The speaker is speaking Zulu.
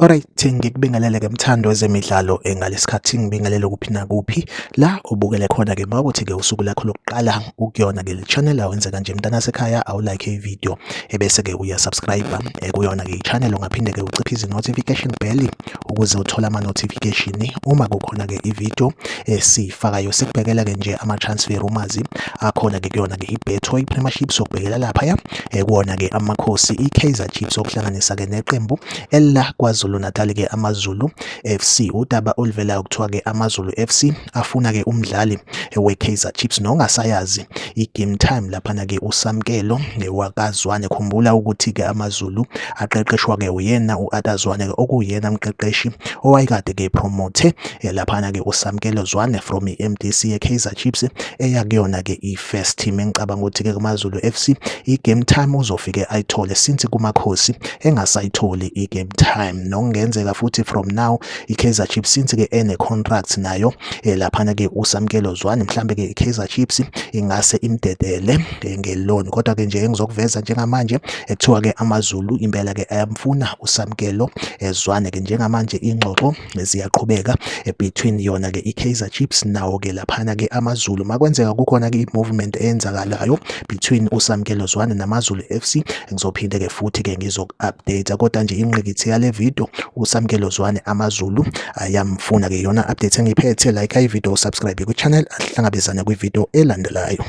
Alright, ngikubingelele ke mthando wezemidlalo ngalesikhathi ngibingelele kuphi nakuphi la ubukele khona-ke mawukuthi-ke usuku lakho lokuqala ukuyona-ke le channel awenze kanje mntanasekhaya awulike ivideo ebese-ke uyasubscribe kuyona-ke i-channel ungaphinde-ke uciphe notification bell ukuze uthole ama-notification uma kukhona-ke ivideo esiyifakayo. Sikubhekela-ke nje ama-transfer rumors akhona-ke kuyona-ke i-Betway Premiership sokubhekela laphaya kuwona-ke amakhosi i-Kaizer Chiefs okuhlanganisa-ke neqembu elila KwaZulu Natal-ke AmaZulu FC. Udaba oluvelayo kuthiwa-ke AmaZulu FC afuna-ke umdlali we-Kaizer Chiefs nongasayazi i-game time laphana-ke uSamkelo wakaZwane. Khumbula ukuthi-ke AmaZulu aqeqeshwa-ke uyena u-Atazwane okuyena mqeqeshi owayekade-ke promote laphana-ke uSamkelo Zwane from i-MDC ye-Kaizer Chiefs eya kuyona-ke i-first team. Engicabanga ukuthi-ke kuMaZulu FC i-game time uzofike ayithole since kumakhosi engasayitholi i-game time. Nokungenzeka futhi from now i-Kaizer Chiefs since-ke ene-contract nayo laphana-ke uSamkelo Zwane mhlambe-ke i-Kaizer Chiefs ingase imdedele nge-loan, kodwa-ke nje engizokuveza njengamanje kuthiwa-ke AmaZulu impela-ke ayamfuna uSamkelo Zwane-ke. Njengamanje ingxoxo ziyaqhubeka between yona-ke i-Kaizer Chiefs nawo-ke laphana-ke AmaZulu. Makwenzeka kukhona-ke i-movement eyenzakalayo between uSamkelo Zwane namaZulu FC ngizophinde-ke futhi-ke ngizoku-update, kodwa nje ingqikithi yale video uSamkelo Zwane AmaZulu ayamfuna-ke. Iyona update engiphethe. Like ivideo, subscribe ku-channel, ahlangabezane kwivideo elandelayo.